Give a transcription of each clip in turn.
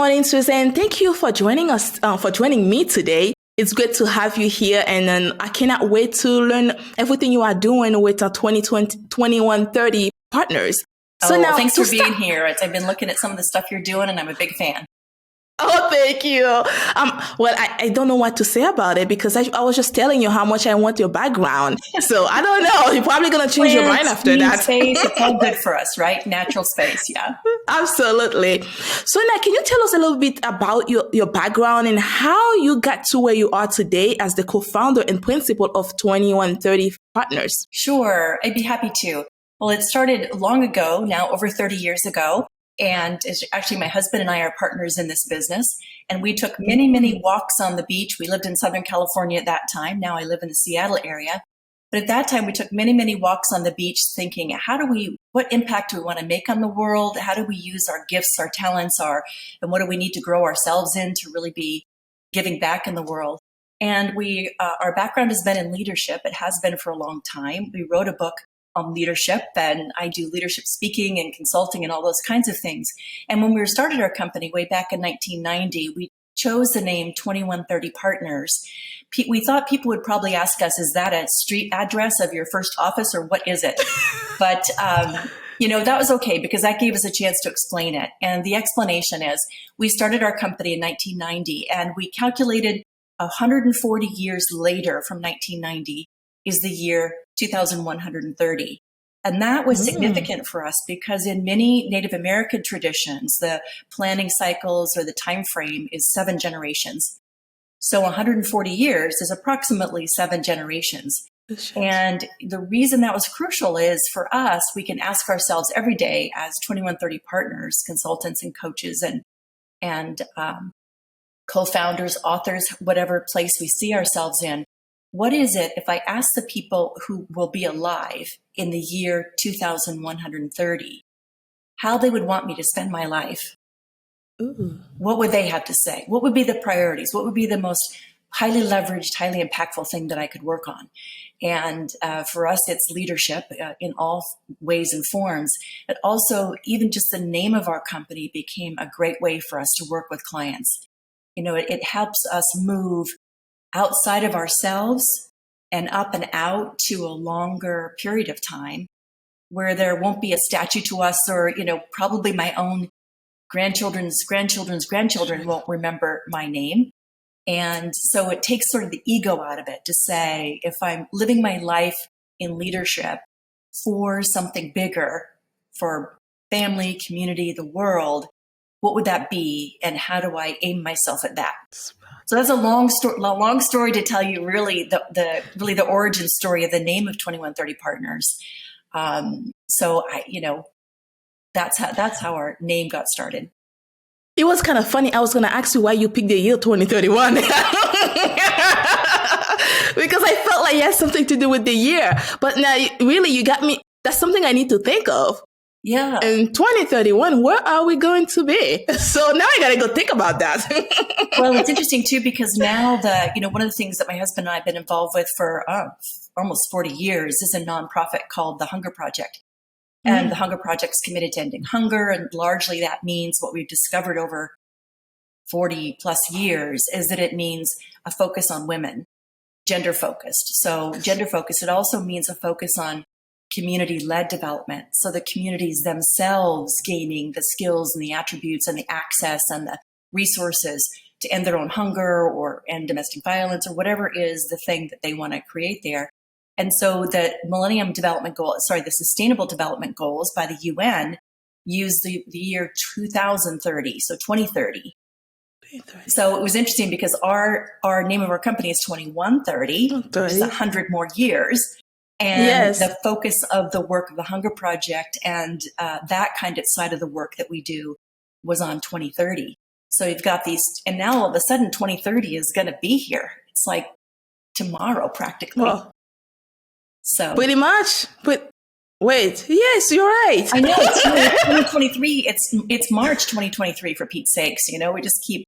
morning, Suzanne. Thank you for joining us, for joining me today. It's great to have you here, and I cannot wait to learn everything you are doing with our 2130 partners. So now, thanks for being here. I've been looking at some of the stuff you're doing, and I'm a big fan. Oh, thank you. Well, I don't know what to say about it because I was just telling you how much I want your background. So I don't know. You're probably going to change your mind after that. Space, it's all good for us, right? Natural space, yeah. Absolutely. So now, can you tell us a little bit about your background and how you got to where you are today as the co-founder and principal of 2130 Partners? Sure. I'd be happy to. Well, it started long ago, now over 30 years ago. And actually, my husband and I are partners in this business. And we took many, many walks on the beach. We lived in Southern California at that time. Now I live in the Seattle area. But at that time, we took many, many walks on the beach thinking, what impact do we want to make on the world? How do we use our gifts, our talents, and what do we need to grow ourselves in to really be giving back in the world? And our background has been in leadership. It has been for a long time. We wrote a book on leadership, and I do leadership speaking and consulting and all those kinds of things. And when we started our company way back in 1990, we chose the name 2130 Partners. We thought people would probably ask us, is that a street address of your first office or what is it? But, that was okay because that gave us a chance to explain it. And the explanation is we started our company in 1990 and we calculated 140 years later from 1990 is the year 2130. And that was significant for us because in many Native American traditions, the planning cycles or the time frame is 7 generations. So 140 years is approximately 7 generations. And the reason that was crucial is for us, we can ask ourselves every day as 2130 partners, consultants and coaches and co-founders, authors, whatever place we see ourselves in, what is it if I ask the people who will be alive in the year 2130, how they would want me to spend my life? Ooh. What would they have to say? What would be the priorities? What would be the most highly leveraged, highly impactful thing that I could work on? And for us, it's leadership in all ways and forms. But also, even just the name of our company became a great way for us to work with clients. It helps us move outside of ourselves and up and out to a longer period of time where there won't be a statue to us or, probably my own grandchildren's grandchildren won't remember my name. And so it takes sort of the ego out of it to say, if I'm living my life in leadership for something bigger, for family, community, the world, what would that be? And how do I aim myself at that? So that's a long story to tell you really the origin story of the name of 2130 Partners. That's how our name got started. It was kind of funny. I was going to ask you why you picked the year 2031. Because I felt like it has something to do with the year. But now really you got me. That's something I need to think of. Yeah. In 2031, where are we going to be? So now I got to go think about that. Well, it's interesting too, because now one of the things that my husband and I have been involved with for almost 40 years is a nonprofit called the Hunger Project. And the Hunger Project's committed to ending hunger. And largely that means what we've discovered over 40 plus years is that it means a focus on women, gender focused. So gender focused, it also means a focus on community-led development. So the communities themselves gaining the skills and the attributes and the access and the resources to end their own hunger or end domestic violence or whatever is the thing that they want to create there. And so the the Sustainable Development Goals by the UN use the year 2030, so 2030. So it was interesting because our name of our company is 2130, which is 100 more years. And the focus of the work of the Hunger Project and that kind of side of the work that we do was on 2030. So you've got these, and now all of a sudden 2030 is going to be here. It's like tomorrow practically. Well, so pretty much. But wait, yes, you're right. I know it's 2023. It's March 2023 for Pete's sakes. We just keep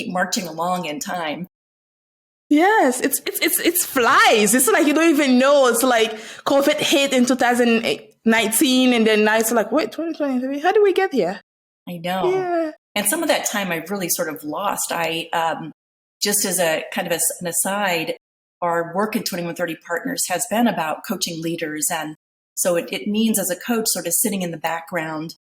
marching along in time. Yes, it's flies. It's like you don't even know. It's like COVID hit in 2019, and then now it's like, wait, 2023. How did we get here? I know. Yeah. And some of that time I really sort of lost. Just as a kind of an aside, our work in 2130 Partners has been about coaching leaders. And so it means as a coach, sort of sitting in the background,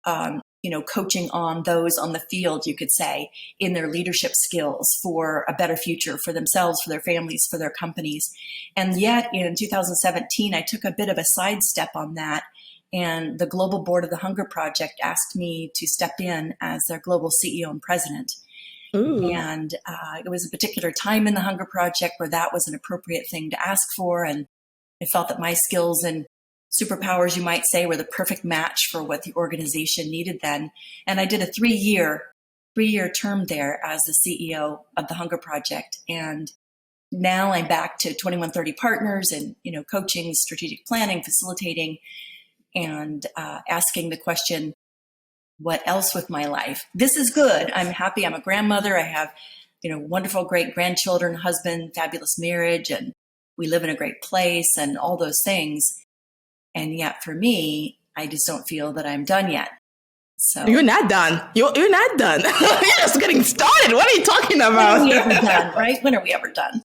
coaching on those on the field, you could say, in their leadership skills for a better future for themselves, for their families, for their companies. And yet in 2017, I took a bit of a sidestep on that. And the Global Board of the Hunger Project asked me to step in as their global CEO and president. Ooh. And it was a particular time in the Hunger Project where that was an appropriate thing to ask for. And I felt that my skills and superpowers, you might say, were the perfect match for what the organization needed then. And I did a three-year term there as the CEO of the Hunger Project. And now I'm back to 2130 Partners and, coaching, strategic planning, facilitating, and asking the question, what else with my life? This is good. I'm happy. I'm a grandmother. I have, wonderful, great grandchildren, husband, fabulous marriage, and we live in a great place and all those things. And yet for me, I just don't feel that I'm done yet. So you're not done. You're not done. You're just getting started. What are you talking about? When are we ever done, right? When are we ever done?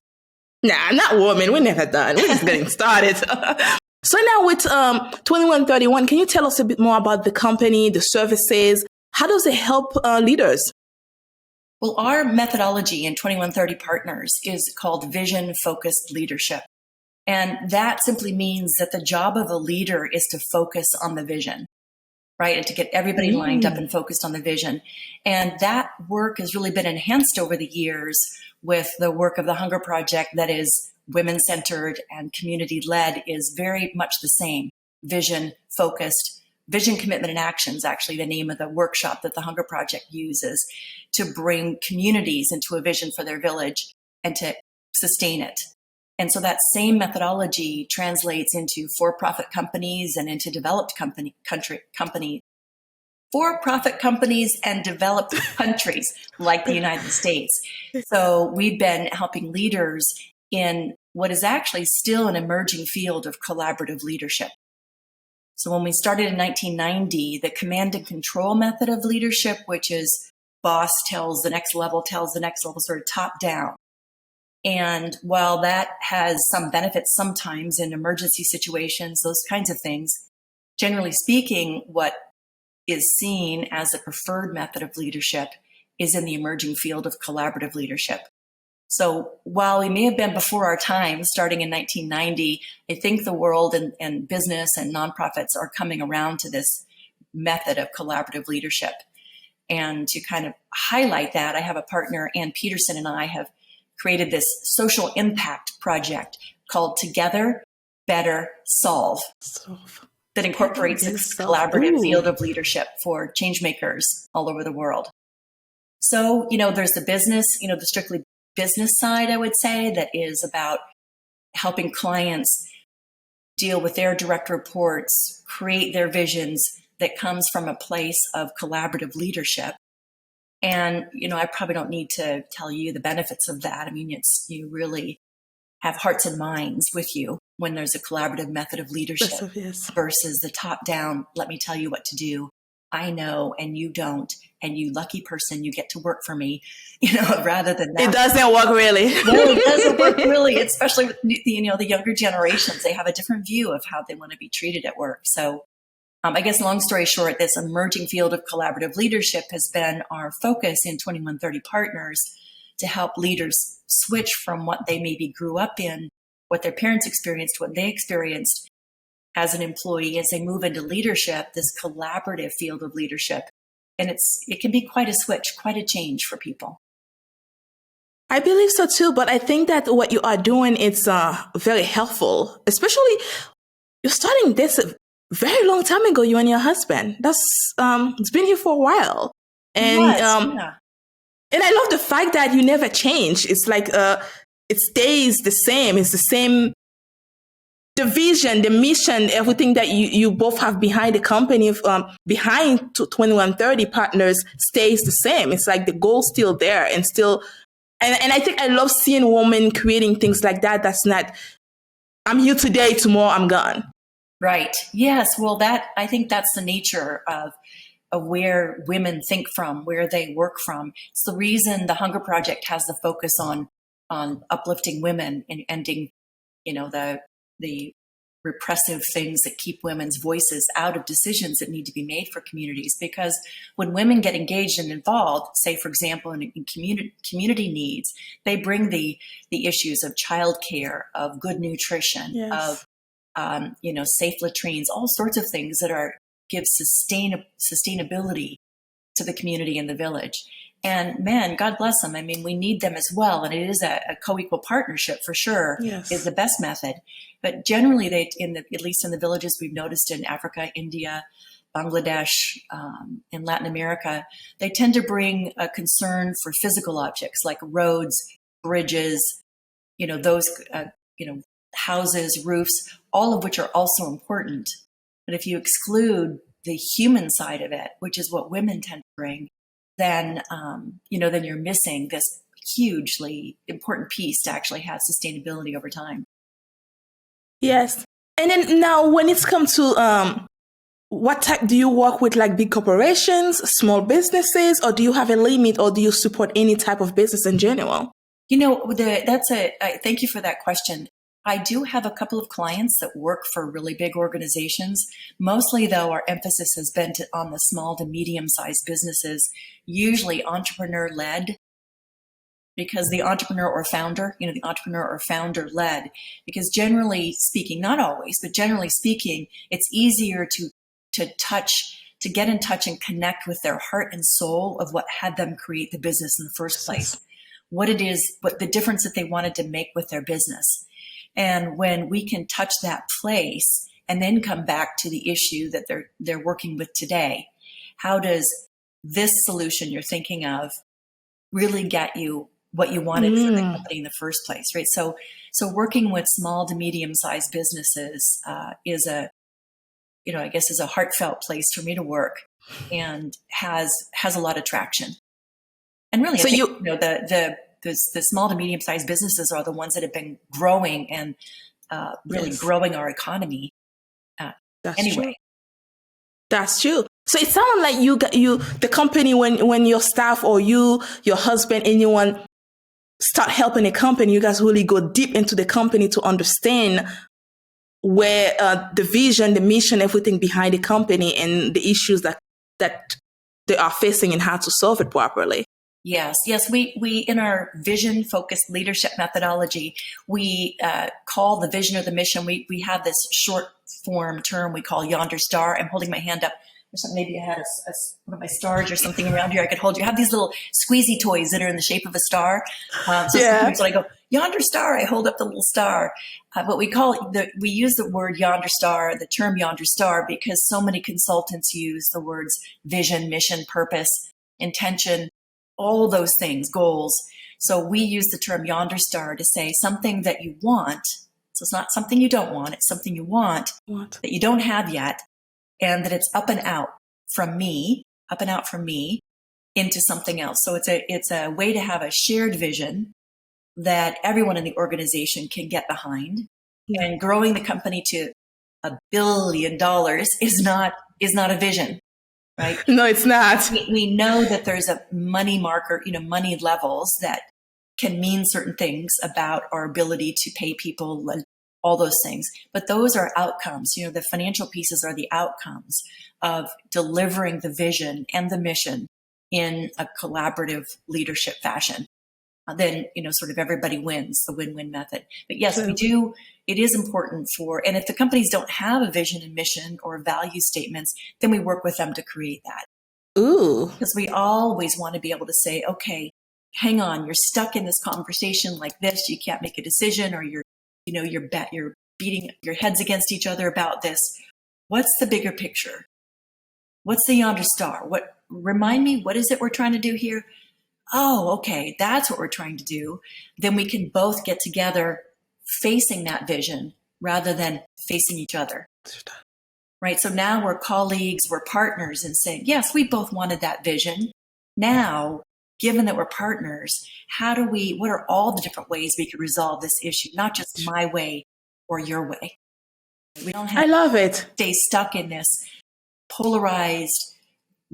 Nah, not woman. We're never done. We're just getting started. So now with 2131, can you tell us a bit more about the company, the services? How does it help leaders? Well, our methodology in 2130 Partners is called vision-focused leadership. And that simply means that the job of a leader is to focus on the vision, right? And to get everybody lined up and focused on the vision. And that work has really been enhanced over the years with the work of the Hunger Project that is women-centered and community-led, is very much the same. Vision-focused, vision, commitment, and actions, actually the name of the workshop that the Hunger Project uses to bring communities into a vision for their village and to sustain it. And so that same methodology translates into for-profit companies and into developed companies. For-profit companies and developed countries like the United States. So we've been helping leaders in what is actually still an emerging field of collaborative leadership. So when we started in 1990, the command and control method of leadership, which is boss tells the next level, sort of top down. And while that has some benefits sometimes in emergency situations, those kinds of things, generally speaking, what is seen as a preferred method of leadership is in the emerging field of collaborative leadership. So while we may have been before our time, starting in 1990, I think the world and business and nonprofits are coming around to this method of collaborative leadership. And to kind of highlight that, I have a partner, Ann Peterson, and I have created this social impact project called Together, Better, Solve, that incorporates this collaborative field of leadership for change makers all over the world. So, there's the business, the strictly business side, I would say, that is about helping clients deal with their direct reports, create their visions that comes from a place of collaborative leadership. And, I probably don't need to tell you the benefits of that. I mean, you really have hearts and minds with you when there's a collaborative method of leadership versus the top down, let me tell you what to do. I know, and you don't, and you lucky person, you get to work for me, rather than that. It doesn't work really. No, it doesn't work really, especially with the younger generations. They have a different view of how they want to be treated at work. So I guess long story short, this emerging field of collaborative leadership has been our focus in 2130 Partners to help leaders switch from what they maybe grew up in, what their parents experienced, what they experienced as an employee, as they move into leadership, this collaborative field of leadership. And it can be quite a switch, quite a change for people. I believe so too, but I think that what you are doing is very helpful, especially you're starting this a very long time ago, you and your husband. That's it's been here for a while. And and I love the fact that you never change. It's like it stays the same. It's the same. The vision, the mission, everything that you both have behind the company, behind 2130 Partners stays the same. It's like the goal's still there and still, and I think I love seeing women creating things like that. That's not, I'm here today, tomorrow I'm gone. Right. Yes. Well, I think that's the nature of of where women think from, where they work from. It's the reason the Hunger Project has the focus on uplifting women and ending, the repressive things that keep women's voices out of decisions that need to be made for communities. Because when women get engaged and involved, say, for example, in community needs, they bring the issues of childcare, of good nutrition, Yes. of safe latrines, all sorts of things that give sustainability to the community and the village. And man, God bless them. I mean, we need them as well. And it is a co-equal partnership for sure. Yes. Is the best method. But generally, at least in the villages we've noticed in Africa, India, Bangladesh, in Latin America, they tend to bring a concern for physical objects like roads, bridges, those, houses, roofs, all of which are also important. But if you exclude the human side of it, which is what women tend to bring, then you're missing this hugely important piece to actually have sustainability over time. Yes. And then now when it's come to what type do you work with, like big corporations, small businesses, or do you have a limit, or do you support any type of business in general? Thank you for that question. I do have a couple of clients that work for really big organizations. Mostly, though, our emphasis has been on the small to medium-sized businesses, usually entrepreneur-led, because the entrepreneur or founder-led, because generally speaking, not always, but generally speaking, it's easier to get in touch and connect with their heart and soul of what had them create the business in the first place, what it is, what the difference that they wanted to make with their business. And when we can touch that place and then come back to the issue that they're working with today, how does this solution you're thinking of really get you what you wanted for the company in the first place, right? So working with small to medium-sized businesses is a heartfelt place for me to work, and has a lot of traction. And really, So the small to medium-sized businesses are the ones that have been growing and growing our economy. Anyway. That's true. So it sounds like the company, when your staff or your husband, anyone start helping a company, you guys really go deep into the company to understand where the vision, the mission, everything behind the company and the issues that they are facing and how to solve it properly. Yes. We in our vision-focused leadership methodology, we call the vision or the mission. We have this short form term we call Yonder Star. I'm holding my hand up. Or something. Maybe I had one of my stars or something around here I could hold you. I have these little squeezy toys that are in the shape of a star. Sometimes when I go, Yonder Star, I hold up the little star. But we use the word Yonder Star, the term Yonder Star, because so many consultants use the words vision, mission, purpose, intention, all those things, goals. So we use the term Yonder Star to say something that you want. So it's not something you don't want. It's something you want that you don't have yet, and that it's up and out from me into something else. So it's a way to have a shared vision that everyone in the organization can get behind. And growing the company to $1 billion is not a vision. Right? No, it's not. We know that there's a money marker, money levels that can mean certain things about our ability to pay people and all those things. But those are outcomes. The financial pieces are the outcomes of delivering the vision and the mission in a collaborative leadership fashion. Then, sort of everybody wins, the win-win method. But yes, we do. It is important and if the companies don't have a vision and mission or value statements, then we work with them to create that. Ooh. Because we always want to be able to say, okay, hang on, you're stuck in this conversation like this, you can't make a decision, or you're beating your heads against each other about this. What's the bigger picture? What's the Yonder Star? Remind me, what is it we're trying to do here? Oh, okay, that's what we're trying to do. Then we can both get together facing that vision rather than facing each other. Right? So now we're colleagues, we're partners, and saying, yes, we both wanted that vision. Now, given that we're partners, what are all the different ways we could resolve this issue? Not just my way or your way. We don't have I love it. Stay stuck in this polarized,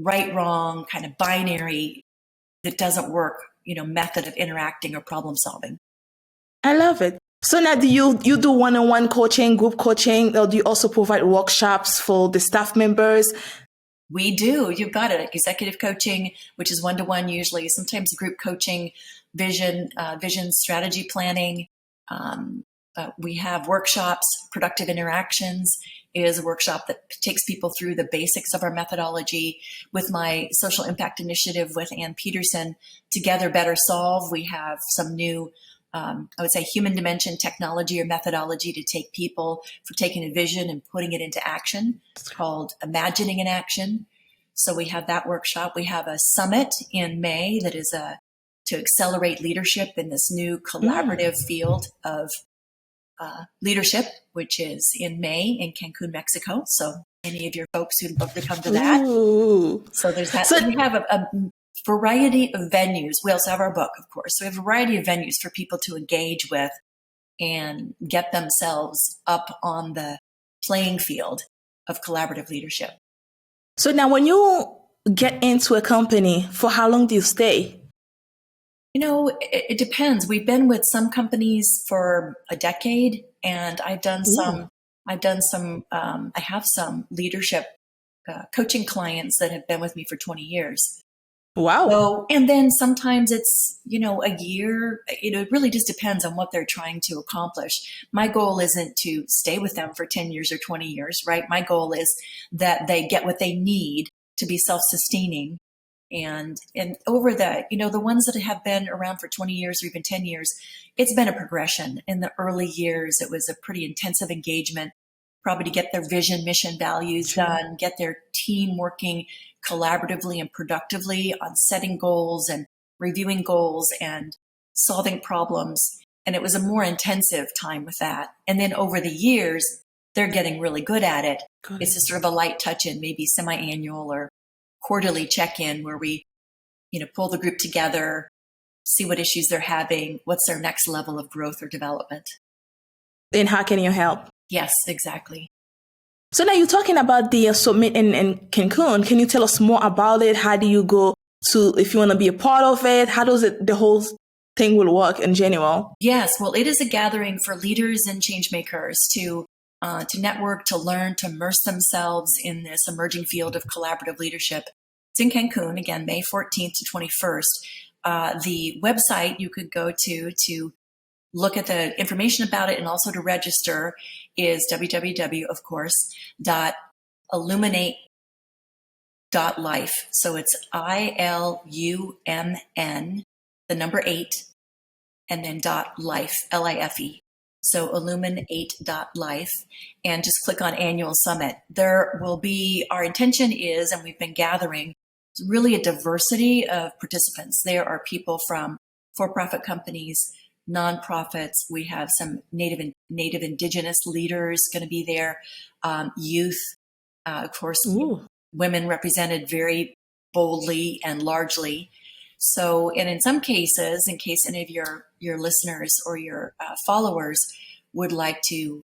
right, wrong, kind of binary that doesn't work, method of interacting or problem solving. I love it. So now do you do one-on-one coaching, group coaching, or do you also provide workshops for the staff members? We do. You've got it. Executive coaching, which is one-to-one usually, sometimes group coaching, vision strategy planning. We have workshops. Productive Interactions is a workshop that takes people through the basics of our methodology. With my social impact initiative with Ann Peterson, Together Better Solve, we have some new I would say human dimension technology or methodology to take people for taking a vision and putting it into action. It's called Imagining in Action. So we have that workshop. We have a summit in May that is to accelerate leadership in this new collaborative field of leadership, which is in May in Cancun, Mexico. So any of your folks who'd love to come to that. Ooh. So there's that. So we have a variety of venues. We also have our book, of course. So we have a variety of venues for people to engage with and get themselves up on the playing field of collaborative leadership. So now when you get into a company, for how long do you stay? It depends. We've been with some companies for a decade, and I have some leadership coaching clients that have been with me for 20 years. Wow. So, and then sometimes it's, a year, it really just depends on what they're trying to accomplish. My goal isn't to stay with them for 10 years or 20 years, right? My goal is that they get what they need to be self-sustaining. And over the ones that have been around for 20 years or even 10 years, it's been a progression. In the early years, it was a pretty intensive engagement, probably to get their vision, mission, values done, get their team working collaboratively and productively on setting goals and reviewing goals and solving problems. And it was a more intensive time with that. And then over the years, they're getting really good at it. It's just sort of a light touch in, maybe semi-annual or quarterly check-in where we, pull the group together, see what issues they're having, what's their next level of growth or development. And how can you help? Yes, exactly. So now you're talking about the summit in Cancun. Can you tell us more about it? How do you go to, if you want to be a part of it? How does the whole thing will work in general? Yes, well, it is a gathering for leaders and change makers to network, to learn, to immerse themselves in this emerging field of collaborative leadership. It's in Cancun, again, May 14th to 21st. The website you could go to look at the information about it and also to register is www, of course, .illuminate.life. So it's ILUMN, the number 8, and then .life, LIFE. So illuminate.life, and just click on Annual Summit. There will be, our intention is, and we've been gathering, really a diversity of participants. There are people from for-profit companies, nonprofits. We have some native indigenous leaders going to be there, youth, of course, women represented very boldly and largely. So, and in some cases, in case any of your listeners or your followers would like to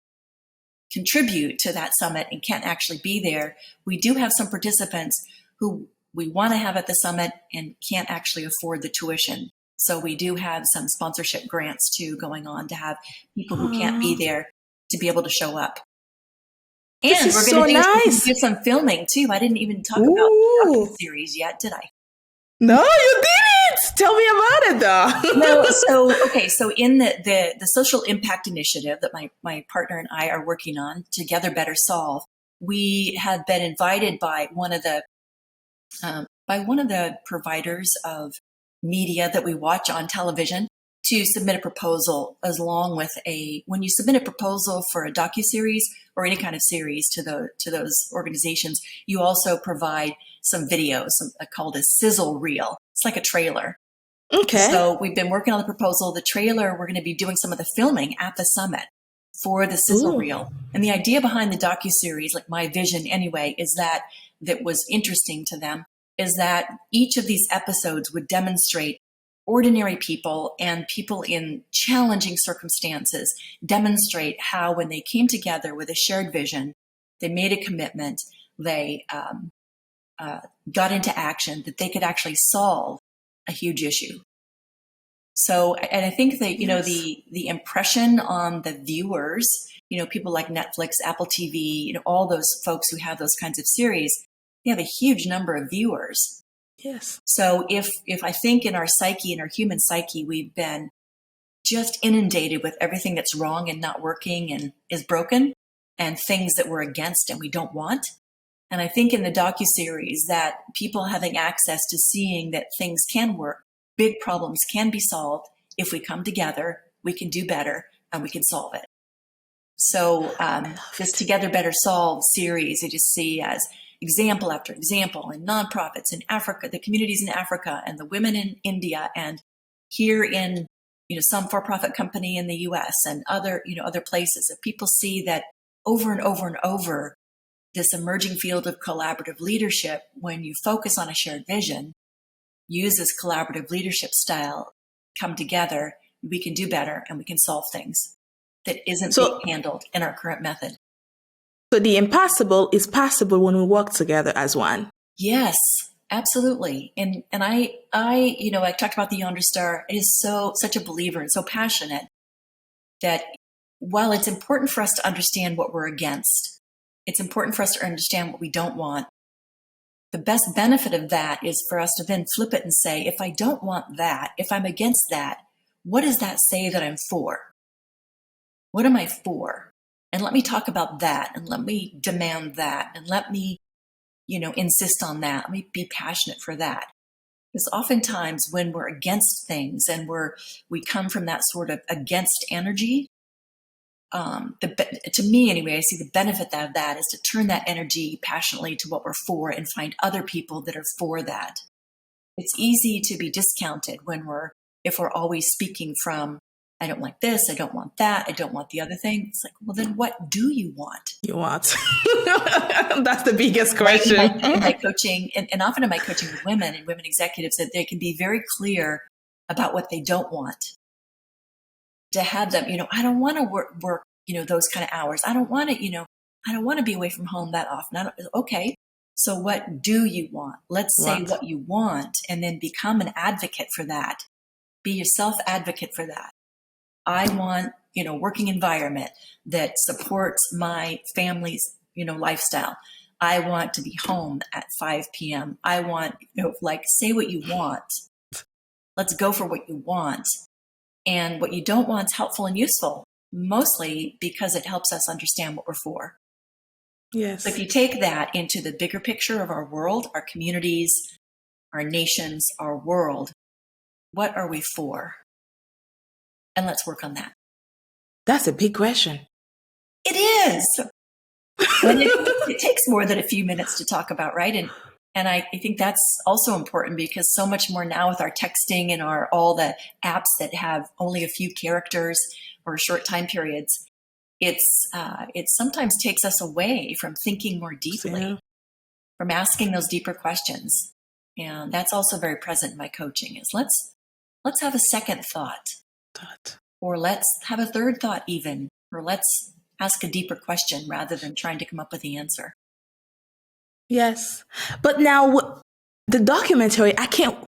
contribute to that summit and can't actually be there, we do have some participants who we want to have at the summit and can't actually afford the tuition. So we do have some sponsorship grants too going on to have people who can't be there to be able to show up. And we're going to do some filming too. I didn't even talk about the series yet, did I? No, you didn't. Tell me about it though. No, so in the social impact initiative that my partner and I are working on, Together Better Solve, we have been invited by one of the providers of media that we watch on television to submit a proposal, along with when you submit a proposal for a docuseries or any kind of series to those organizations, you also provide some videos called a sizzle reel. It's like a trailer. Okay. So we've been working on the proposal. The trailer, we're going to be doing some of the filming at the summit for the sizzle reel. And the idea behind the docuseries, like my vision anyway, is that was interesting to them, is that each of these episodes would demonstrate ordinary people and people in challenging circumstances, demonstrate how when they came together with a shared vision, they made a commitment, they got into action, that they could actually solve a huge issue. So, and I think that, Yes. the impression on the viewers, people like Netflix, Apple TV, all those folks who have those kinds of series, they have a huge number of viewers. Yes. So if I think in our psyche, in our human psyche, we've been just inundated with everything that's wrong and not working and is broken, and things that we're against and we don't want. And I think in the docuseries that people having access to seeing that things can work, big problems can be solved. If we come together, we can do better and we can solve it. So this Together Better Solve series, I just see as example after example in nonprofits in Africa, the communities in Africa, and the women in India, and here in some for-profit company in the U.S. and other places, that people see that over and over and over, this emerging field of collaborative leadership, when you focus on a shared vision, use this collaborative leadership style, come together, we can do better and we can solve things that isn't being handled in our current method. So the impossible is possible when we work together as one. Yes, absolutely. And I talked about the Yonder Star. It is such a believer and so passionate that while it's important for us to understand what we're against, it's important for us to understand what we don't want. The best benefit of that is for us to then flip it and say, if I don't want that, if I'm against that, what does that say that I'm for? What am I for? And let me talk about that, and let me demand that, and let me, insist on that. Let me be passionate for that. Because oftentimes when we're against things and we come from that sort of against energy, to me anyway, I see the benefit of that is to turn that energy passionately to what we're for and find other people that are for that. It's easy to be discounted if we're always speaking from, I don't like this, I don't want that, I don't want the other thing. It's like, well, then what do you want? You want? That's the biggest question. Right? In my coaching, and often in my coaching with women and women executives, that they can be very clear about what they don't want. To have them, I don't want to work, those kind of hours. I don't want to, I don't want to be away from home that often. Okay. So what do you want? Let's say what you want, and then become an advocate for that. Be your self-advocate for that. I want, working environment that supports my family's, lifestyle. I want to be home at 5 p.m. I want, say what you want. Let's go for what you want. And what you don't want is helpful and useful, mostly because it helps us understand what we're for. Yes. So if you take that into the bigger picture of our world, our communities, our nations, our world, what are we for? And let's work on that. That's a big question. It is. And it takes more than a few minutes to talk about, right? And I think that's also important, because so much more now with our texting and all the apps that have only a few characters or short time periods, it sometimes takes us away from thinking more deeply, from asking those deeper questions. And that's also very present in my coaching, is let's have a second thought. Or let's have a third thought even, or let's ask a deeper question rather than trying to come up with the answer. Yes. But now the documentary, I can't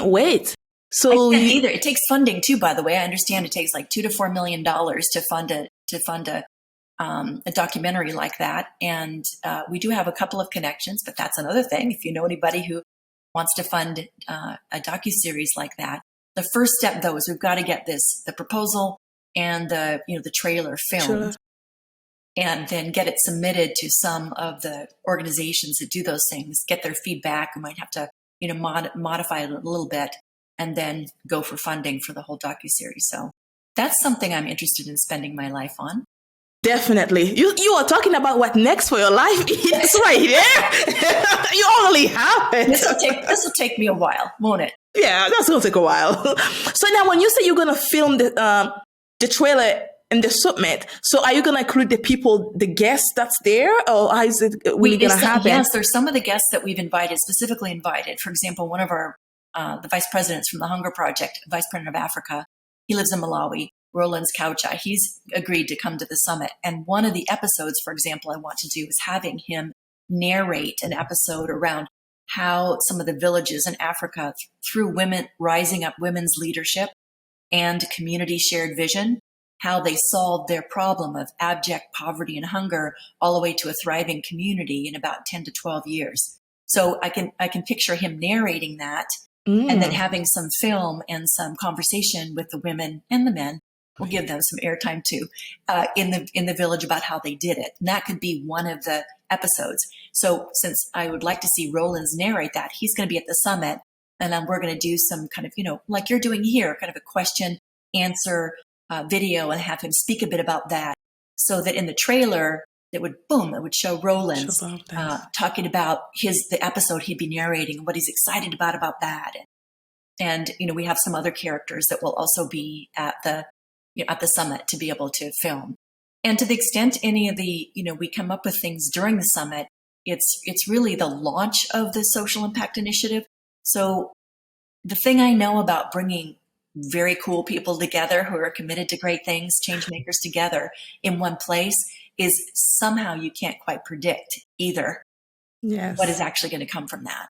wait. So I can't either. It takes funding too, by the way. I understand it takes like $2 to $4 million to fund a documentary like that. And we do have a couple of connections, but that's another thing. If you know anybody who wants to fund a docuseries like that, the first step though is we've got to get the proposal and the trailer filmed. Sure. And then get it submitted to some of the organizations that do those things, get their feedback. We might have to, modify it a little bit, and then go for funding for the whole docuseries. So that's something I'm interested in spending my life on. Definitely. You are talking about what next for your life. It's right there. You already have it. This will take me a while, won't it? Yeah, that's going to take a while. So now when you say you're going to film the trailer and the summit, so are you going to include the guests that's there, or how is it really going to happen? Yes, there's some of the guests that we've specifically invited. For example, one of our, the vice presidents from the Hunger Project, vice president of Africa, he lives in Malawi, Roland's Kaucha. He's agreed to come to the summit. And one of the episodes, for example, I want to do is having him narrate an episode around how some of the villages in Africa, through women rising up women's leadership and community shared vision, how they solved their problem of abject poverty and hunger all the way to a thriving community in about 10 to 12 years. So I can picture him narrating that, and then having some film and some conversation with the women and the men. We'll give them some airtime too, in the village about how they did it. And that could be one of the episodes. So since I would like to see Rollins narrate that, he's going to be at the summit, and then we're going to do some kind of, like you're doing here, kind of a question answer video, and have him speak a bit about that, so that in the trailer it would show Rollins talking about the episode he'd be narrating and what he's excited about that. And we have some other characters that will also be at the summit to be able to film. And to the extent any of the, we come up with things during the summit, it's really the launch of the social impact initiative. So the thing I know about bringing very cool people together who are committed to great things, change makers together in one place, is somehow you can't quite predict either what is actually going to come from that.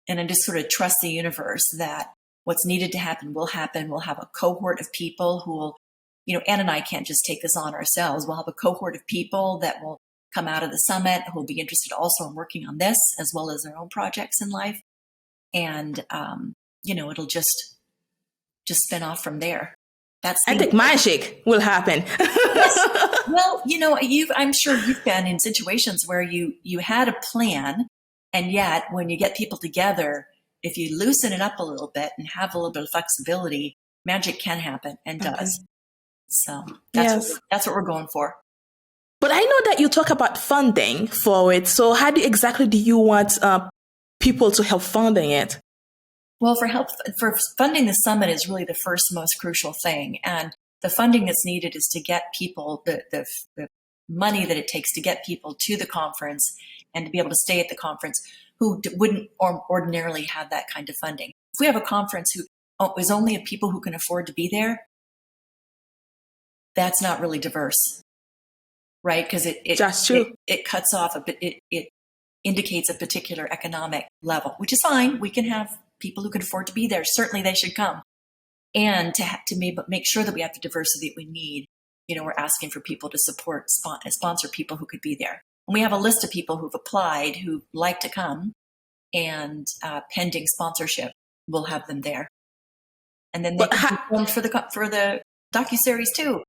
And I just sort of trust the universe that what's needed to happen will happen. We'll have a cohort of people who will, Ann and I can't just take this on ourselves. We'll have a cohort of people that will come out of the summit who will be interested also in working on this, as well as their own projects in life. And, it'll just spin off from there. I think magic will happen. Yes. Well, I'm sure you've been in situations where you had a plan, and yet when you get people together, if you loosen it up a little bit and have a little bit of flexibility, magic can happen and does. So that's what we're going for. But I know that you talk about funding for it. So how exactly do you want people to help funding it? Well, for funding the summit is really the first most crucial thing. And the funding that's needed is to get people the money that it takes to get people to the conference and to be able to stay at the conference who wouldn't ordinarily have that kind of funding. If we have a conference who is only of people who can afford to be there, that's not really diverse, right? Because it cuts off it indicates a particular economic level, which is fine. We can have people who can afford to be there. Certainly they should come. And to make sure that we have the diversity that we need, we're asking for people to sponsor people who could be there. And we have a list of people who've applied who like to come, and pending sponsorship, we'll have them there. And then they can be filmed for the docuseries too.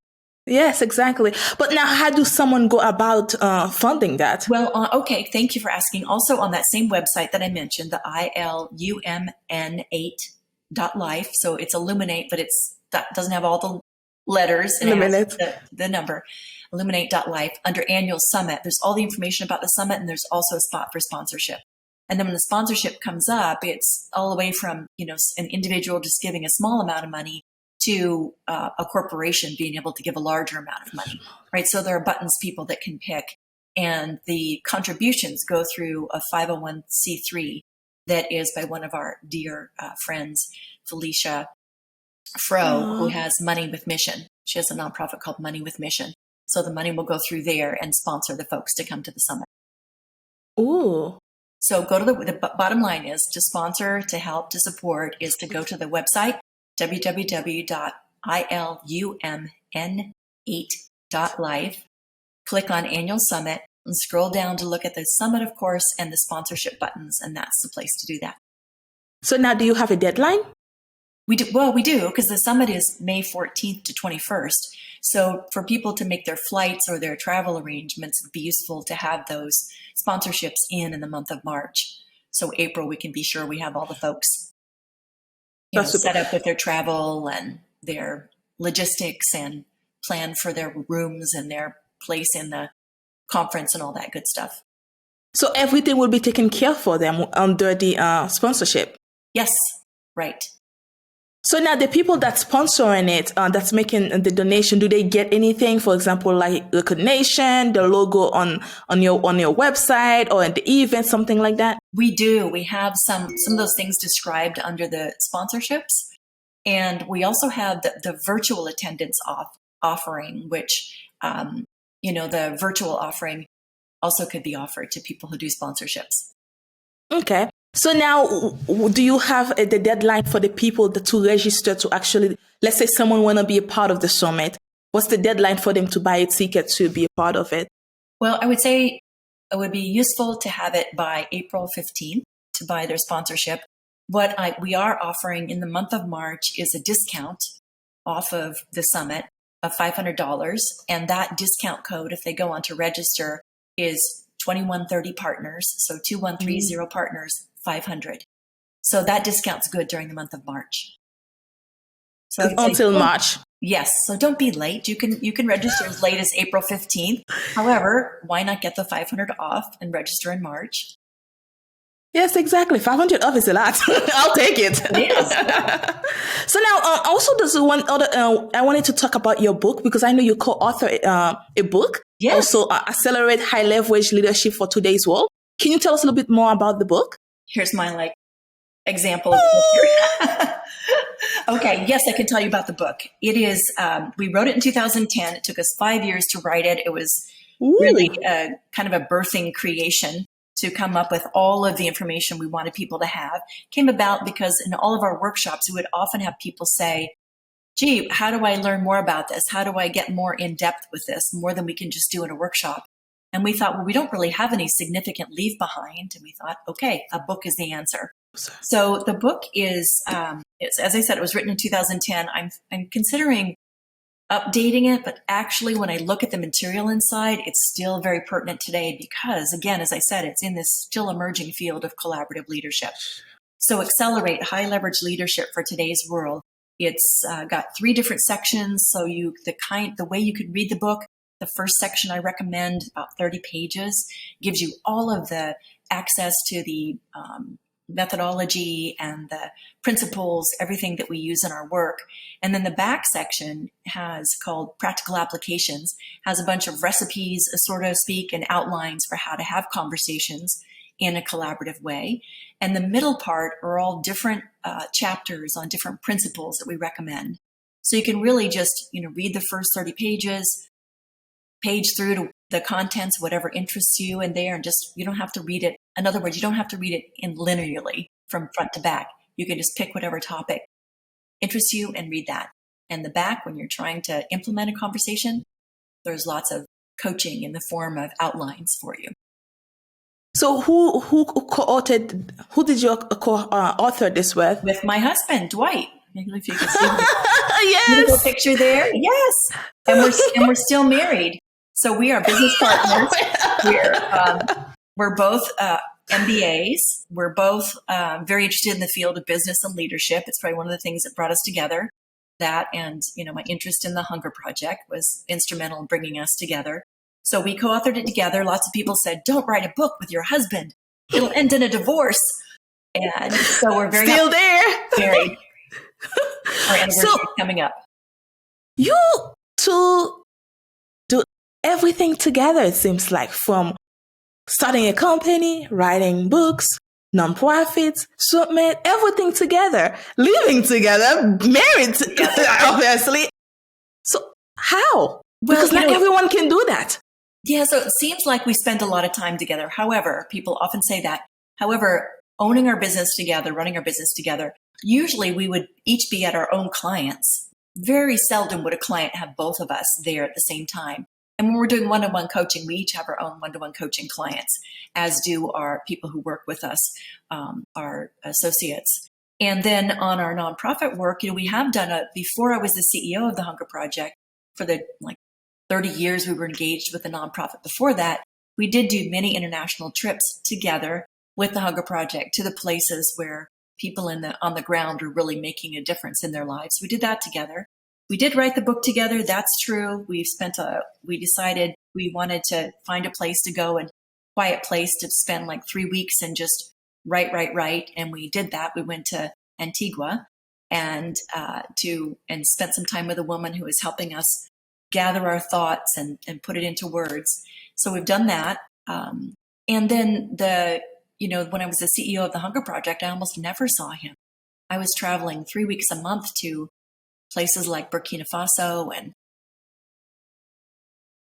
Yes, exactly. But now, how does someone go about funding that? Well, okay, thank you for asking. Also, on that same website that I mentioned, the ILUMN8.life. So it's Illuminate, but that doesn't have all the letters. It has the number, Illuminate.life. Under Annual Summit, there's all the information about the summit, and there's also a spot for sponsorship. And then when the sponsorship comes up, it's all the way from an individual just giving a small amount of money to a corporation being able to give a larger amount of money, right? So there are buttons people that can pick, and the contributions go through a 501c3 that is by one of our dear friends, Felicia Fro, who has Money with Mission. She has a nonprofit called Money with Mission. So the money will go through there and sponsor the folks to come to the summit. Ooh. So go to the bottom line is to sponsor, to help, to support is to go to the website, www.ilumn8.life, click on Annual Summit, and scroll down to look at the summit, of course, and the sponsorship buttons, and that's the place to do that. So now, do you have a deadline? We do, because the summit is May 14th to 21st. So for people to make their flights or their travel arrangements, it'd be useful to have those sponsorships in the month of March. So April, we can be sure we have all the folks set up with their travel and their logistics and plan for their rooms and their place in the conference and all that good stuff. So everything will be taken care of for them under the sponsorship? Yes, right. So now the people that's sponsoring it, that's making the donation, do they get anything? For example, like recognition, the logo on your website or at the event, something like that? We do. We have some of those things described under the sponsorships. And we also have the virtual attendance offering, which, the virtual offering also could be offered to people who do sponsorships. Okay. So now, do you have the deadline for the people to register to actually, let's say someone want to be a part of the summit? What's the deadline for them to buy a ticket to be a part of it? Well, I would say it would be useful to have it by April 15th to buy their sponsorship. What we are offering in the month of March is a discount off of the summit of $500. And that discount code, if they go on to register, is 2130 partners. So 2130 partners, 500. So that discount's good during the month of March. So until March. Yes. So don't be late. You can register as late as April 15th. However, why not get the 500 off and register in March? Yes, exactly. 500 off is a lot. I'll take it. It is. So now, also there's one other, I wanted to talk about your book because I know you co-author a book. Yes. Also, Accelerate High Leverage Leadership for Today's World. Can you tell us a little bit more about the book? Here's my example of Okay, yes, I can tell you about the book. It is, we wrote it in 2010. It took us 5 years to write it. It was really kind of a birthing creation to come up with all of the information we wanted people to have. Came about because in all of our workshops, we would often have people say, gee, how do I learn more about this? How do I get more in depth with this, more than we can just do in a workshop? And we thought, well, we don't really have any significant leave behind. And we thought, okay, a book is the answer. So the book is, as I said, it was written in 2010. I'm considering updating it, but actually when I look at the material inside, it's still very pertinent today because, again, as I said, it's in this still emerging field of collaborative leadership. So Accelerate High Leverage Leadership for Today's World. It's got 3 different sections. So the way you could read the book, the first section I recommend, about 30 pages, gives you all of the access to the methodology and the principles, everything that we use in our work. And then the back section called Practical Applications, has a bunch of recipes, so to speak, and outlines for how to have conversations in a collaborative way. And the middle part are all different chapters on different principles that we recommend. So you can really just, read the first 30 pages, page through to the contents, whatever interests you in there, and just, you don't have to read it. In other words, you don't have to read it linearly from front to back. You can just pick whatever topic interests you and read that. And the back, when you're trying to implement a conversation, there's lots of coaching in the form of outlines for you. So who co-authored, who did you co-author this with? With my husband, Dwight. I don't know if you can see yes. Beautiful picture there. Yes. And we're still married. So we are business partners. We're both MBAs. We're both very interested in the field of business and leadership. It's probably one of the things that brought us together. That and, my interest in the Hunger Project was instrumental in bringing us together. So we co-authored it together. Lots of people said, don't write a book with your husband. It'll end in a divorce. And so we're very still there. Married. Our anniversary is coming up. You two do everything together, it seems like, from starting a company, writing books, nonprofits, summit, everything together, living together, married together, obviously. So how? Because not everyone can do that. Yeah, so it seems like we spend a lot of time together. However, people often say that. However, owning our business together, running our business together, usually we would each be at our own clients. Very seldom would a client have both of us there at the same time. And when we're doing one-on-one coaching, we each have our own one-to-one coaching clients, as do our people who work with us, our associates. And then on our nonprofit work, we have done before I was the CEO of the Hunger Project, for the 30 years we were engaged with the nonprofit before that, we did do many international trips together with the Hunger Project to the places where people on the ground are really making a difference in their lives. We did that together. We did write the book together. That's true. We decided we wanted to find a place to go, and quiet place to spend 3 weeks and just write. And we did that. We went to Antigua and spent some time with a woman who was helping us gather our thoughts and put it into words. So we've done that. And then when I was the CEO of the Hunger Project, I almost never saw him. I was traveling 3 weeks a month to places like Burkina Faso and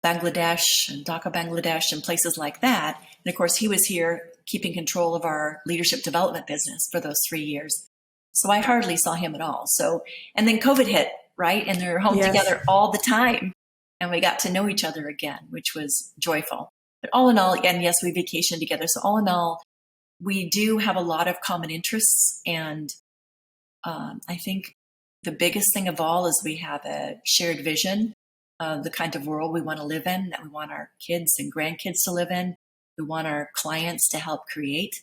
Bangladesh and Dhaka, Bangladesh, and places like that. And of course, he was here keeping control of our leadership development business for those 3 years. So I hardly saw him at all. So, and then COVID hit, right? And they're home together all the time. And we got to know each other again, which was joyful. But all in all, and yes, we vacationed together. So all in all, we do have a lot of common interests. And I think the biggest thing of all is we have a shared vision of the kind of world we want to live in, that we want our kids and grandkids to live in. We want our clients to help create.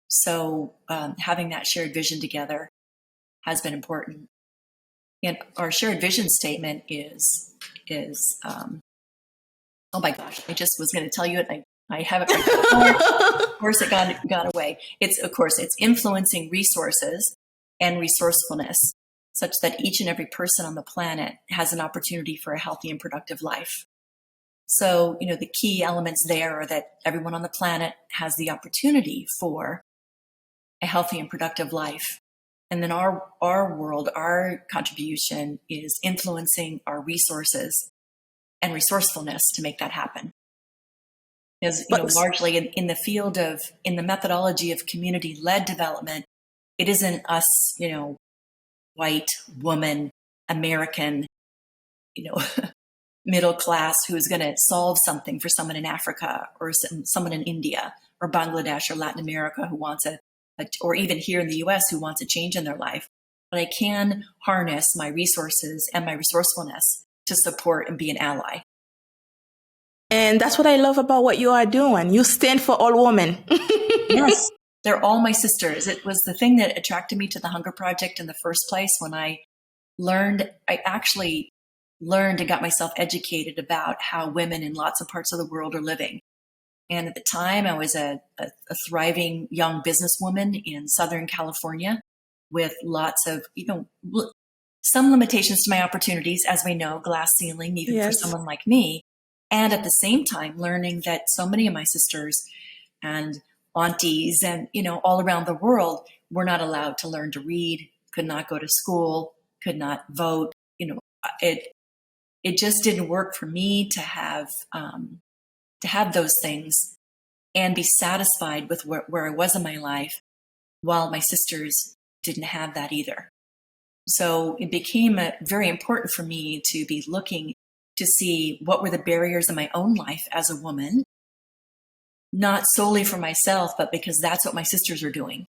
So having that shared vision together has been important. And our shared vision statement is oh my gosh, I just was going to tell you it. I have it right. Of course, it got away. It's influencing resources and resourcefulness such that each and every person on the planet has an opportunity for a healthy and productive life. So, the key elements there are that everyone on the planet has the opportunity for a healthy and productive life. And then our world, our contribution is influencing our resources and resourcefulness to make that happen. Because, largely in the field in the methodology of community-led development, it isn't us, white woman, American, middle class who's going to solve something for someone in Africa or someone in India or Bangladesh or Latin America who wants or even here in the US who wants a change in their life. But I can harness my resources and my resourcefulness to support and be an ally. And that's what I love about what you are doing. You stand for all women. Yes, they're all my sisters. It was the thing that attracted me to the Hunger Project in the first place. When I actually learned and got myself educated about how women in lots of parts of the world are living. And at the time, I was a thriving young businesswoman in Southern California with lots of, some limitations to my opportunities, as we know, glass ceiling, even for someone like me. And at the same time, learning that so many of my sisters and aunties and, all around the world were not allowed to learn to read, could not go to school, could not vote. It just didn't work for me to have those things and be satisfied with where I was in my life, while my sisters didn't have that either. So it became very important for me to be looking to see what were the barriers in my own life as a woman, not solely for myself, but because that's what my sisters are doing.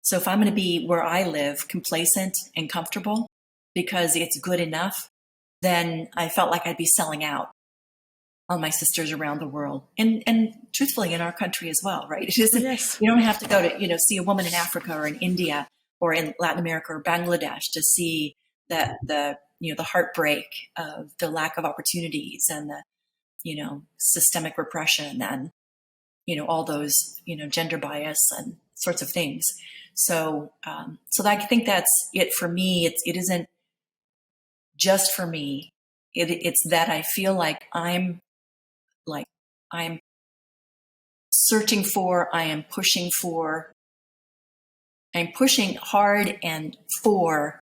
So if I'm going to be where I live, complacent and comfortable because it's good enough, then I felt like I'd be selling out on my sisters around the world, and truthfully in our country as well, right? It isn't. Yes. You don't have to go to see a woman in Africa or in India or in Latin America or Bangladesh to see that the heartbreak of the lack of opportunities and the systemic repression and all those gender bias and sorts of things. So I think that's it for me. It isn't just for me. It's that I feel like I'm searching for, I'm pushing hard and for,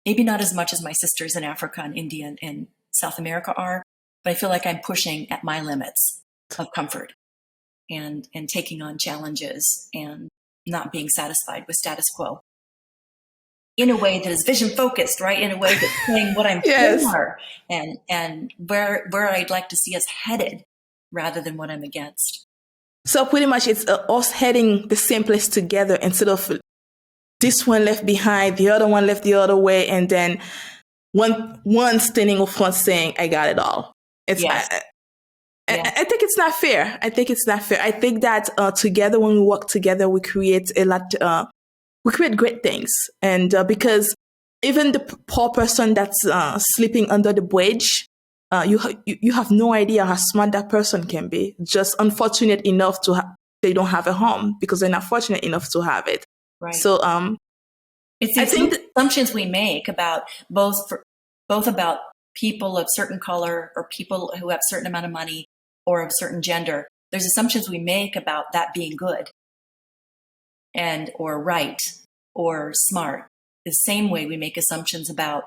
maybe not as much as my sisters in Africa and India and South America are, but I feel like I'm pushing at my limits of comfort and taking on challenges and not being satisfied with status quo in a way that is vision focused, right? In a way that's saying what I'm for and where I'd like to see us headed rather than what I'm against. So pretty much it's us heading the same place together instead of this one left behind, the other one left the other way, and then one standing up front saying, I got it all. I think it's not fair. I think that together, when we work together, we create we create great things. And because even the poor person that's sleeping under the bridge, you have no idea how smart that person can be. Just unfortunate enough they don't have a home because they're not fortunate enough to have it. Right. So it's the assumptions we make about both about people of certain color or people who have a certain amount of money or of certain gender. There's assumptions we make about that being good and or right or smart. The same way we make assumptions about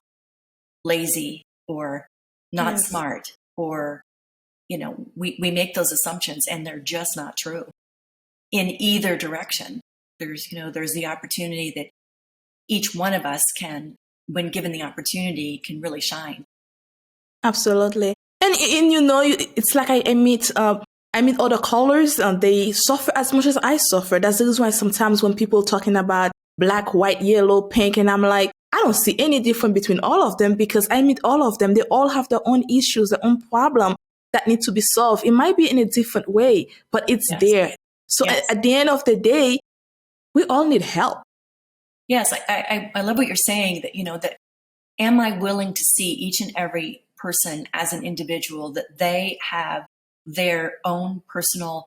lazy or not smart, or we make those assumptions and they're just not true. in either direction. There's the opportunity that each one of us can, when given the opportunity, can really shine. Absolutely. And it's like I meet other colors, and they suffer as much as I suffer. That's the reason why sometimes when people talking about black, white, yellow, pink, and I'm like, I don't see any difference between all of them, because I meet all of them. They all have their own issues, their own problem that need to be solved. It might be in a different way, but it's Yes. there. So Yes. at the end of the day, we all need help. Yes, I love what you're saying, that am I willing to see each and every person as an individual, that they have their own personal,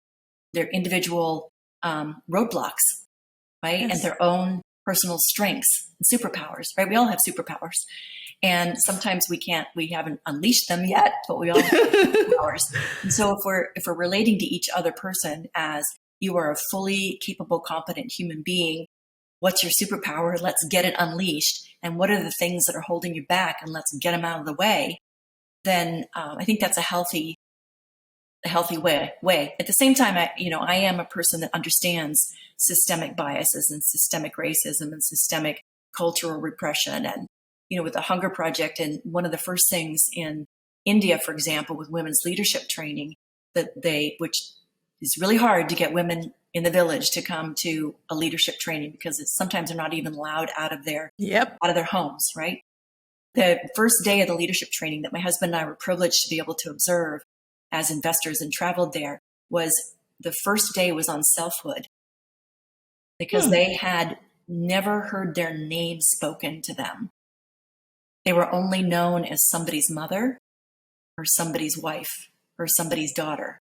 their individual roadblocks, right? Yes. And their own personal strengths and superpowers, right? We all have superpowers. And sometimes we haven't unleashed them yet, but we all have superpowers. And so if we're relating to each other person as you are a fully capable, competent human being, what's your superpower? Let's get it unleashed. And what are the things that are holding you back? And let's get them out of the way. Then I think that's a healthy way. At the same time, I am a person that understands systemic biases and systemic racism and systemic cultural repression. And, with the Hunger Project, and one of the first things in India, for example, with women's leadership training, which is really hard to get women in the village to come to a leadership training, because sometimes they're not even allowed out of their homes, right? The first day of the leadership training that my husband and I were privileged to be able to observe as investors and traveled there, was the first day was on selfhood, because they had never heard their name spoken to them. They were only known as somebody's mother or somebody's wife or somebody's daughter.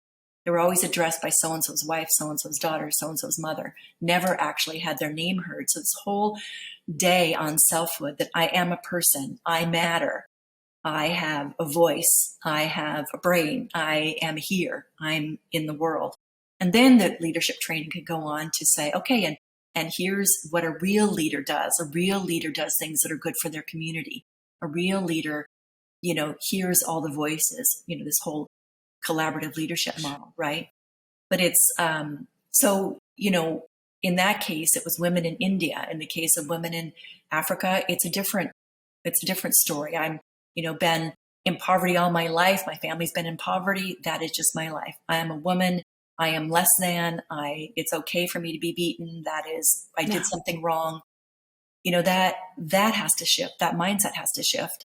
They were always addressed by so-and-so's wife, so-and-so's daughter, so-and-so's mother, never actually had their name heard. So this whole day on selfhood, that I am a person, I matter, I have a voice, I have a brain, I am here, I'm in the world. And then the leadership training could go on to say, okay, and here's what a real leader does. A real leader does things that are good for their community. A real leader, hears all the voices, this whole collaborative leadership model, right? But it's, so, in that case, it was women in India. In the case of women in Africa, it's a different story. I'm, been in poverty all my life. My family's been in poverty. That is just my life. I am a woman. I am less than. It's okay for me to be beaten. I did something wrong. That has to shift. That mindset has to shift.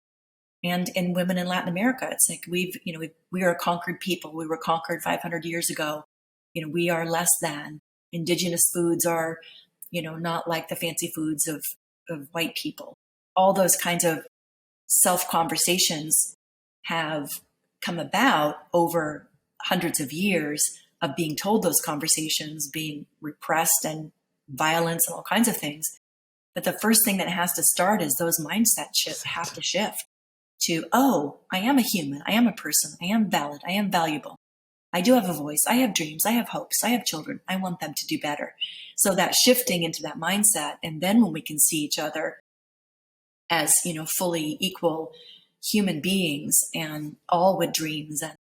And in women in Latin America, it's like we are a conquered people. We were conquered 500 years ago. We are less than. Indigenous foods are, not like the fancy foods of white people. All those kinds of self-conversations have come about over hundreds of years of being told those conversations, being repressed and violence and all kinds of things. But the first thing that has to start is those mindset shifts have to shift to, oh, I am a human, I am a person, I am valid, I am valuable. I do have a voice, I have dreams, I have hopes, I have children, I want them to do better. So that shifting into that mindset, and then when we can see each other as, fully equal human beings, and all with dreams and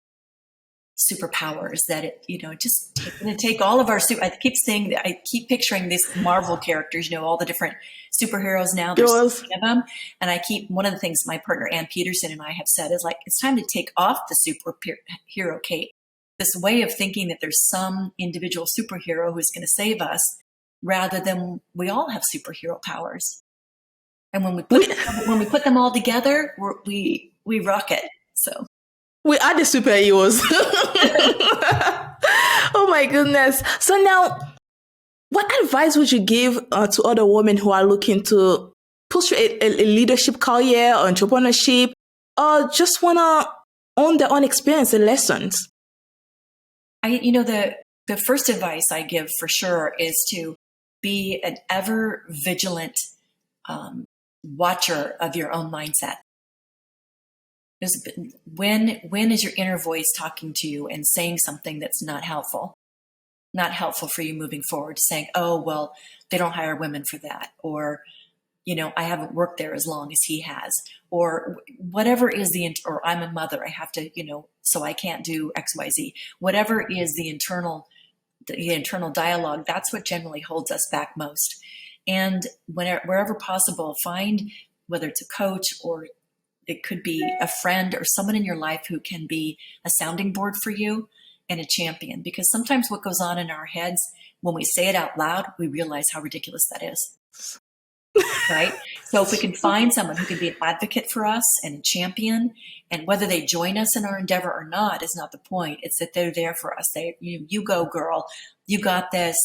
superpowers, that just going to take all of our I keep picturing these Marvel characters, all the different superheroes now. There's so many of them, and one of the things my partner Ann Peterson and I have said is, like, it's time to take off the superhero cape. This way of thinking that there's some individual superhero who's going to save us, rather than we all have superhero powers. And when we put them all together, we rock it. So. We are the superheroes. Oh my goodness. So now, what advice would you give to other women who are looking to pursue a leadership career or entrepreneurship, or just want to own their own experience and lessons? The first advice I give for sure is to be an ever vigilant watcher of your own mindset. When is your inner voice talking to you and saying something that's not helpful for you moving forward, saying, oh, well, they don't hire women for that, or, I haven't worked there as long as he has, or whatever is or I'm a mother, I have to, so I can't do X, Y, Z, whatever is the internal the internal dialogue, that's what generally holds us back most. And wherever possible, find, whether it's a coach or it could be a friend or someone in your life who can be a sounding board for you and a champion. Because sometimes what goes on in our heads, when we say it out loud, we realize how ridiculous that is. Right? So if we can find someone who can be an advocate for us and a champion, and whether they join us in our endeavor or not is not the point. It's that they're there for us. You go, girl, you got this.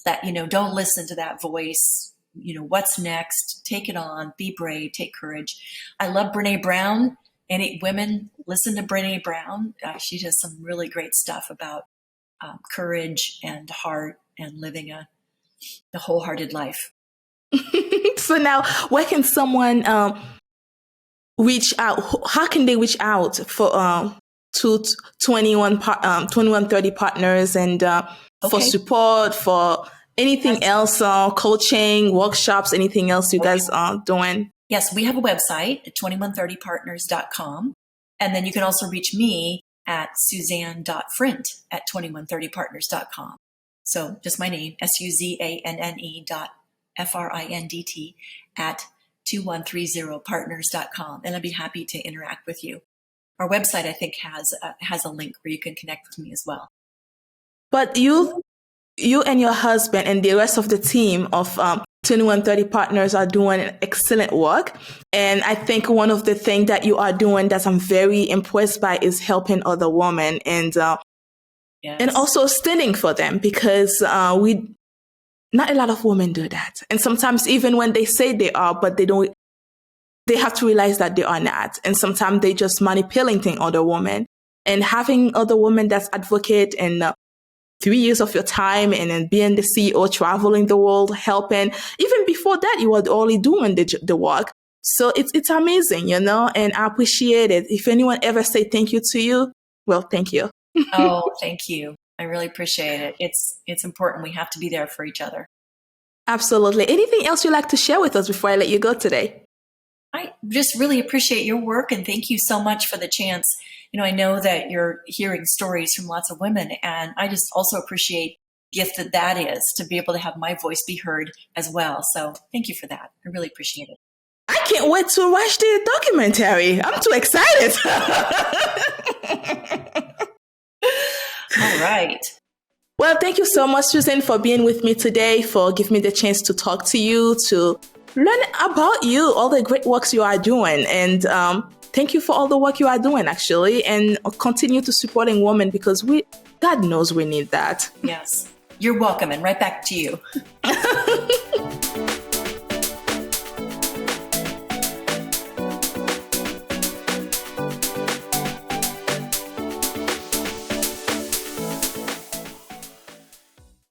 That, don't listen to that voice. What's next? Take it on. Be brave. Take courage. I love Brene Brown. Any women, listen to Brene Brown. She does some really great stuff about courage and heart and living a wholehearted life. So now, where can someone reach out? How can they reach out for to 2130 partners and for support, for anything else, coaching, workshops, anything else you guys are doing? Yes, we have a website at 2130partners.com. And then you can also reach me at Suzanne.Frindt at 2130partners.com. So just my name, SUZANNE.FRINDT at 2130partners.com. And I'd be happy to interact with you. Our website, I think, has a link where you can connect with me as well. But you and your husband and the rest of the team of 2130 Partners are doing excellent work. And I think one of the things that you are doing that I'm very impressed by is helping other women and also standing for them, because not a lot of women do that. And sometimes even when they say they are, but they have to realize that they are not. And sometimes they just manipulating other women. And having other women that's advocate and 3 years of your time and then being the CEO, traveling the world, helping. Even before that, you were only doing the work. So it's amazing, and I appreciate it. If anyone ever say thank you to you, well, thank you. Oh, thank you. I really appreciate it. It's important. We have to be there for each other. Absolutely. Anything else you'd like to share with us before I let you go today? I just really appreciate your work, and thank you so much for the chance. I know that you're hearing stories from lots of women, and I just also appreciate the gift that is to be able to have my voice be heard as well. So thank you for that. I really appreciate it. I can't wait to watch the documentary. I'm too excited. All right. Well, thank you so much, Suzanne, for being with me today, for giving me the chance to talk to you, to learn about you, all the great works you are doing. And thank you for all the work you are doing, actually, and continue to supporting women, because God knows we need that. Yes. You're welcome, and right back to you.